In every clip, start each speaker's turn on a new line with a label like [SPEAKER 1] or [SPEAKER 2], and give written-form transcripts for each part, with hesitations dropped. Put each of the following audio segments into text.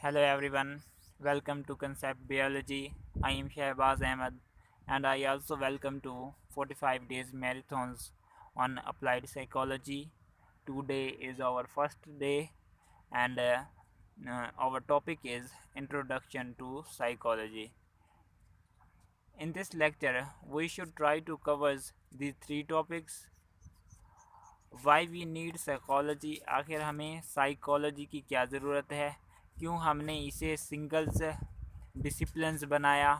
[SPEAKER 1] Hello everyone, welcome to Concept Biology. I am Shahbaz Ahmed and I also welcome to 45 days marathons on applied psychology. Today is our first day and our topic is Introduction to Psychology. In this lecture, we should try to cover these three topics. Why we need psychology, आखिर हमें psychology की क्या ज़रूरत है, क्यों हमने इसे singles disciplines बनाया,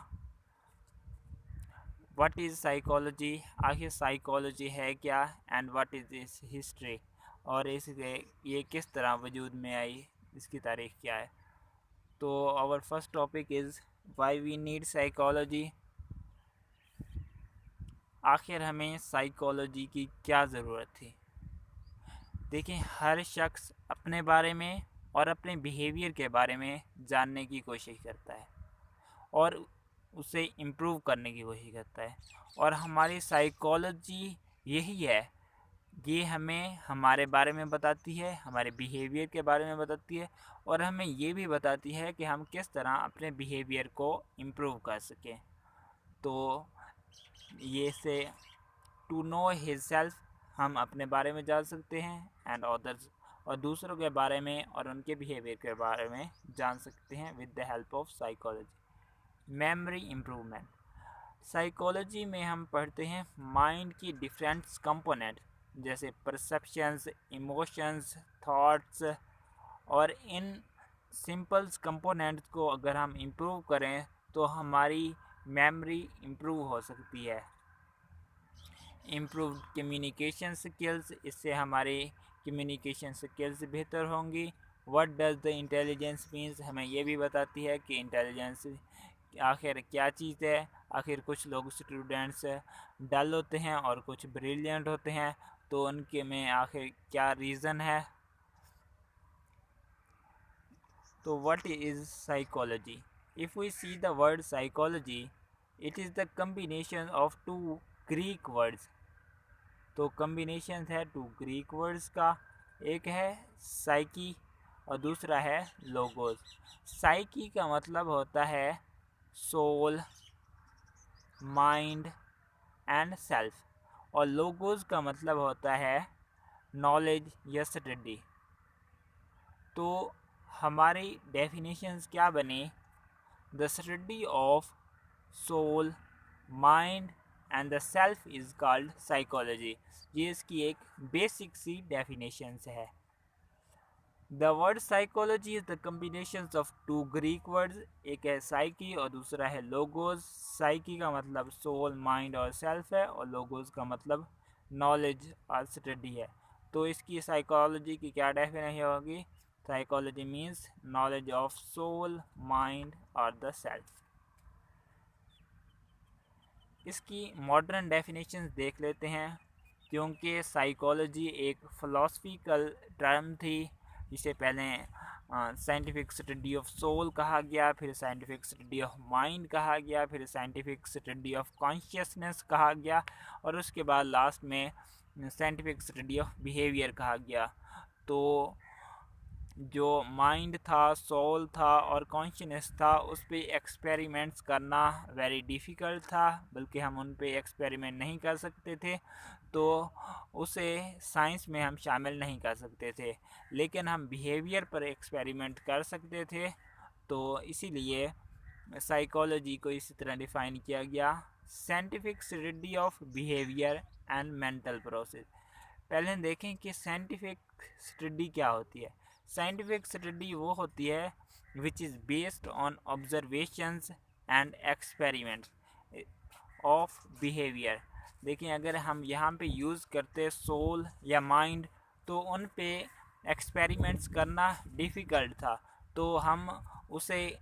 [SPEAKER 1] व्हाट इज़ साइकोलॉजी, आखिर साइकोलॉजी है क्या, एंड व्हाट इज़ इस हिस्ट्री, और इसके ये किस तरह वजूद में आई, इसकी तारीख क्या है। तो our first topic is why we need psychology. आखिर हमें साइकोलॉजी की क्या ज़रूरत थी। देखिए, हर शख्स अपने बारे में और अपने बिहेवियर के बारे में जानने की कोशिश करता है और उसे इम्प्रूव करने की कोशिश करता है, और हमारी साइकोलॉजी यही है। ये हमें हमारे बारे में बताती है, हमारे बिहेवियर के बारे में बताती है, और हमें ये भी बताती है कि हम किस तरह अपने बिहेवियर को इम्प्रूव कर सकें। तो ये से टू नो हिज सेल्फ, हम अपने बारे में जान सकते हैं, एंड अदर्स, और दूसरों के बारे में और उनके बिहेवियर के बारे में जान सकते हैं with the help of psychology. Memory improvement, psychology में हम पढ़ते हैं माइंड की डिफरेंट कंपोनेंट जैसे परसेप्शंस, इमोशंस, थॉट्स, और इन सिंपल्स कंपोनेंट्स को अगर हम इम्प्रूव करें तो हमारी मेमोरी इम्प्रूव हो सकती है। इम्प्रूव्ड कम्युनिकेशन स्किल्स, इससे हमारे कम्युनिकेशन स्किल्स बेहतर होंगी। What does the intelligence means, हमें ये भी बताती है कि इंटेलिजेंस आखिर क्या चीज़ है। आखिर कुछ लोग स्टूडेंट्स डल होते हैं और कुछ ब्रिलियंट होते हैं, तो उनके में आखिर क्या रीज़न है। तो what is psychology? If we see the word psychology, it is the combination of two Greek words. तो कम्बिनेशन है टू ग्रीक वर्ड्स का, एक है साइकी और दूसरा है लोगोस। साइकी का मतलब होता है सोल, माइंड एंड सेल्फ, और लोगोस का मतलब होता है नॉलेज या स्टडी। तो हमारी डेफिनेशंस क्या बने? The study of soul, mind and the self is called psychology. ये इसकी एक बेसिक सी डेफिनेशन है। The word psychology is the combination of two Greek words, एक है साइकी और दूसरा है लोगोस। साइकी का मतलब सोल, माइंड और सेल्फ है, और लोगोस का मतलब नॉलेज और स्टडी है। तो इसकी साइकोलॉजी की क्या डेफिनेशन होगी? Psychology means knowledge of soul, mind और द सेल्फ। इसकी मॉडर्न डेफिनेशंस देख लेते हैं, क्योंकि साइकोलॉजी एक फ़िलासफ़िकल टर्म थी जिसे पहले साइंटिफिक स्टडी ऑफ सोल कहा गया, फिर साइंटिफिक स्टडी ऑफ माइंड कहा गया, फिर साइंटिफिक स्टडी ऑफ कॉन्शियसनेस कहा गया, और उसके बाद लास्ट में साइंटिफिक स्टडी ऑफ बिहेवियर कहा गया। तो जो माइंड था, सोल था और कॉन्शियसनेस था, उस पर एक्सपेरिमेंट्स करना वेरी डिफ़िकल्ट था, बल्कि हम उन पे एक्सपेरिमेंट नहीं कर सकते थे, तो उसे साइंस में हम शामिल नहीं कर सकते थे। लेकिन हम बिहेवियर पर एक्सपेरिमेंट कर सकते थे, तो इसीलिए साइकोलॉजी को इसी तरह डिफ़ाइन किया गया, scientific study of behaviour and mental process. पहले देखें कि साइंटिफिक स्टडी क्या होती है। साइंटिफिक स्टडी वो होती है which is based on observations and experiments of behaviour. देखिए, अगर हम यहाँ पे यूज़ करते सोल या माइंड, तो उन पे एक्सपेरिमेंट्स करना डिफ़िकल्ट था, तो हम उसे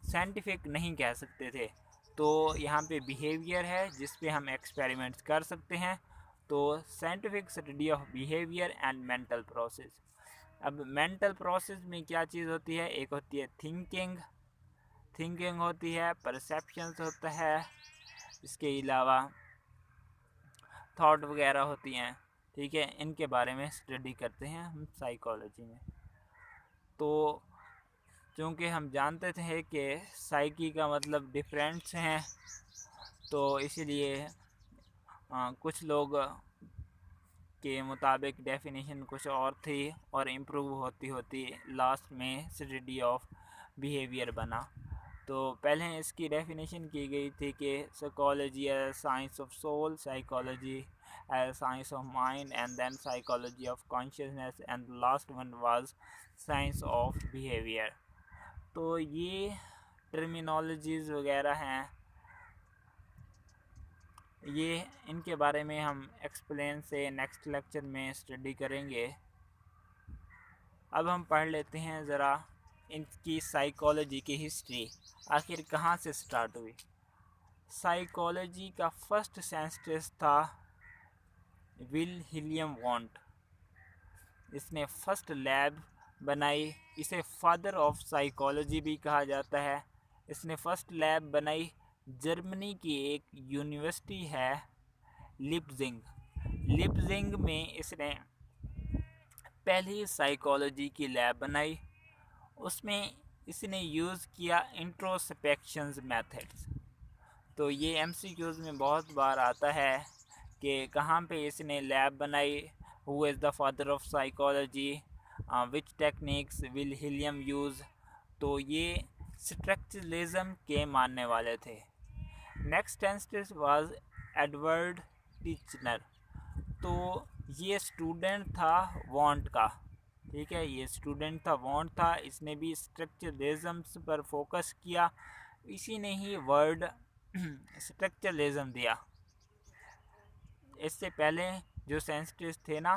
[SPEAKER 1] साइंटिफिक नहीं कह सकते थे। तो यहाँ पे बिहेवियर है जिस पे हम एक्सपेरिमेंट्स कर सकते हैं। तो scientific study of behaviour and mental process. अब मेंटल प्रोसेस में क्या चीज़ होती है? एक होती है थिंकिंग, थिंकिंग होती है, परसेप्शंस होता है, इसके अलावा थॉट वगैरह होती हैं। ठीक है, इनके बारे में स्टडी करते हैं हम साइकोलॉजी में। तो क्योंकि हम जानते थे कि साइकी का मतलब डिफरेंस हैं, तो इसलिए कुछ लोग के मुताबिक डेफिनेशन कुछ और थी और इम्प्रूव होती होती लास्ट में स्टडी ऑफ बिहेवियर बना। तो पहले इसकी डेफिनेशन की गई थी कि psychology as science of soul, psychology as science of mind, and then psychology of consciousness, and last one was science of behaviour. तो ये टर्मिनोलॉजीज़ वगैरह हैं, ये इनके बारे में हम एक्सप्लेन से नेक्स्ट लेक्चर में स्टडी करेंगे। अब हम पढ़ लेते हैं ज़रा इनकी साइकोलॉजी की हिस्ट्री, आखिर कहाँ से स्टार्ट हुई। साइकोलॉजी का फर्स्ट साइंटिस्ट था विल्हेल्म वॉन्ट। इसने फर्स्ट लैब बनाई, इसे फादर ऑफ साइकोलॉजी भी कहा जाता है। इसने फर्स्ट लैब बनाई जर्मनी की एक यूनिवर्सिटी है लिप्जिंग। लिप्जिंग में इसने पहली साइकोलॉजी की लैब बनाई। उसमें इसने यूज़ किया इंट्रोस्पेक्शंस मेथड्स। तो ये एमसीक्यूज़ में बहुत बार आता है कि कहाँ पे इसने लैब बनाई, who is the father of psychology, which techniques Wilhelm use. तो ये स्ट्रक्चरलिज्म के मानने वाले थे। Next scientist was Edward Titchener. तो ये स्टूडेंट था वॉन्ट का, ठीक है, ये स्टूडेंट था वॉन्ट था। इसने भी स्ट्रक्चरलिज्म पर फोकस किया, इसी ने ही वर्ड स्ट्रक्चरलिज्म दिया। इससे पहले जो साइंटिस्ट थे ना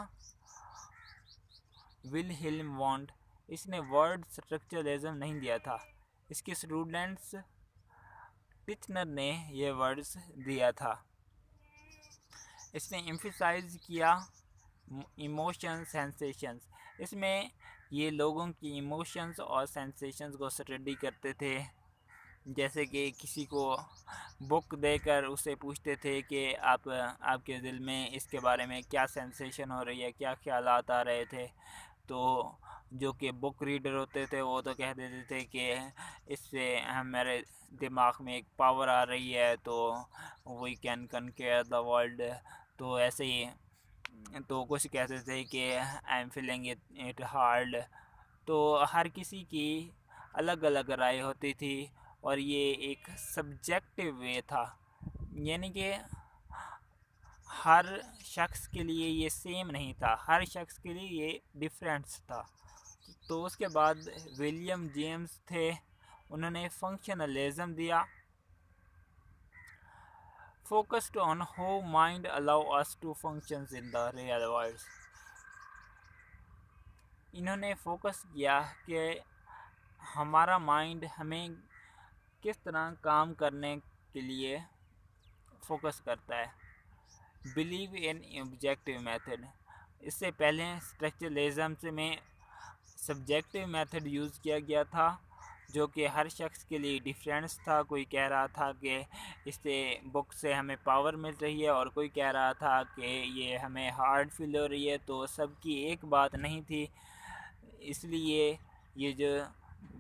[SPEAKER 1] विल्हेल्म वॉन्ट, इसने वर्ड स्ट्रक्चरलिज्म नहीं दिया था, इसके स्टूडेंट्स टिचनर ने ये वर्ड्स दिया था। इसने एम्फसाइज किया इमोशंस, सेंसेशंस। इसमें ये लोगों की इमोशंस और सेंसेशंस को स्टडी करते थे। जैसे कि किसी को बुक देकर उसे पूछते थे कि आपके दिल में इसके बारे में क्या सेंसेशन हो रही है, क्या ख्यालात आ रहे थे। तो जो कि बुक रीडर होते थे वो तो कह देते थे कि इससे हमारे दिमाग में एक पावर आ रही है, तो वी कैन कनकेयर द वर्ल्ड। तो ऐसे ही तो कुछ कहते थे कि I am feeling it hard. तो हर किसी की अलग अलग राय होती थी और ये एक सब्जेक्टिव वे था, यानी कि हर शख्स के लिए ये सेम नहीं था, हर शख्स के लिए ये डिफरेंस था। तो उसके बाद विलियम जेम्स थे, उन्होंने फंक्शनलिज्म दिया, focused on how mind allow us to functions in the real world। इन्होंने फोकस किया कि हमारा माइंड हमें किस तरह काम करने के लिए फोकस करता है। Believe in objective method. इससे पहले स्ट्रक्चरलिज्म में सब्जेक्टिव मेथड यूज़ किया गया था, जो कि हर शख्स के लिए डिफरेंस था। कोई कह रहा था कि इससे बुक से हमें पावर मिल रही है, और कोई कह रहा था कि ये हमें हार्ड फील हो रही है। तो सबकी एक बात नहीं थी, इसलिए ये जो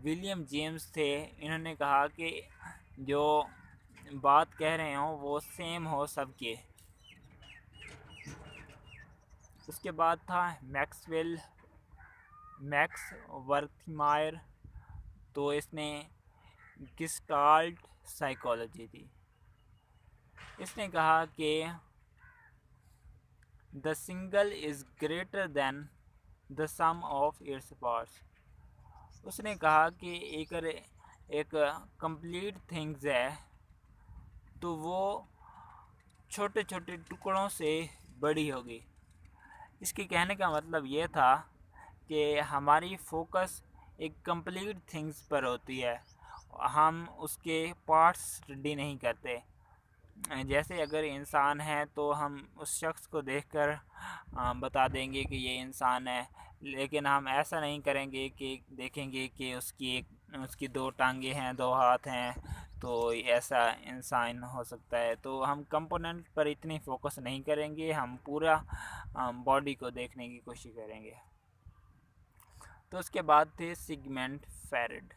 [SPEAKER 1] विलियम जेम्स थे इन्होंने कहा कि जो बात कह रहे हों वो सेम हो सबके। उसके बाद था मैक्स वर्थमायर। तो इसने गेस्टाल्ट साइकोलॉजी दी। इसने कहा कि the single is greater than the sum of its parts. उसने कहा कि एक कंप्लीट थिंग्स है तो वो छोटे छोटे टुकड़ों से बड़ी होगी। इसके कहने का मतलब ये था कि हमारी फोकस एक कंप्लीट थिंग्स पर होती है, हम उसके पार्ट्स स्टडी नहीं करते। जैसे अगर इंसान है तो हम उस शख्स को देखकर बता देंगे कि ये इंसान है, लेकिन हम ऐसा नहीं करेंगे कि देखेंगे कि उसकी दो टांगे हैं, दो हाथ हैं, तो ऐसा इंसान हो सकता है। तो हम कंपोनेंट पर इतनी फोकस नहीं करेंगे, हम पूरा बॉडी को देखने की कोशिश करेंगे। तो उसके बाद थे Sigmund Freud.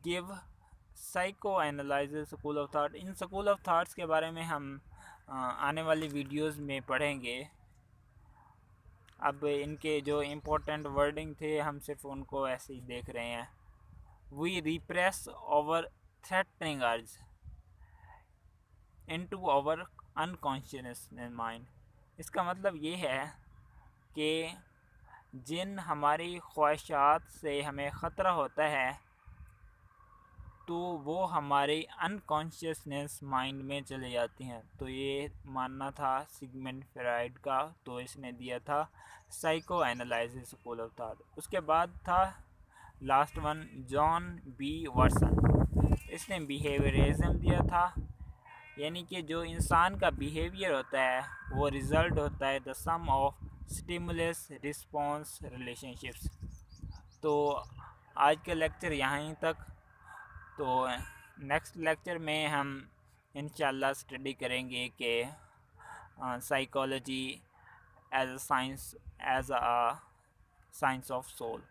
[SPEAKER 1] Give psycho analysis school of thought. In school of thoughts के बारे में हम आने वाली वीडियोस में पढ़ेंगे। अब इनके जो इम्पोर्टेंट वर्डिंग थे हम सिर्फ उनको ऐसे ही देख रहे हैं। वी रिप्रेस ओवर थ्रेटनिंग अर्ज इनटू आवर अनकॉन्शियस माइंड। इसका मतलब ये है कि जिन हमारी ख्वाहिशात से हमें ख़तरा होता है तो वो हमारे अनकॉन्शियसनेस माइंड में चले जाती हैं। तो ये मानना था सिगमंड फ्राइड का, तो इसने दिया था psycho analysis school of thought. उसके बाद था last one John B Watson. इसने बिहेवियरिज्म दिया था, यानी कि जो इंसान का बिहेवियर होता है वो रिज़ल्ट होता है the sum of stimulus response relationships. तो आज का लेक्चर यहाँ तक। तो नेक्स्ट लेक्चर में हम इंशाल्लाह स्टडी करेंगे कि psychology as a science of soul.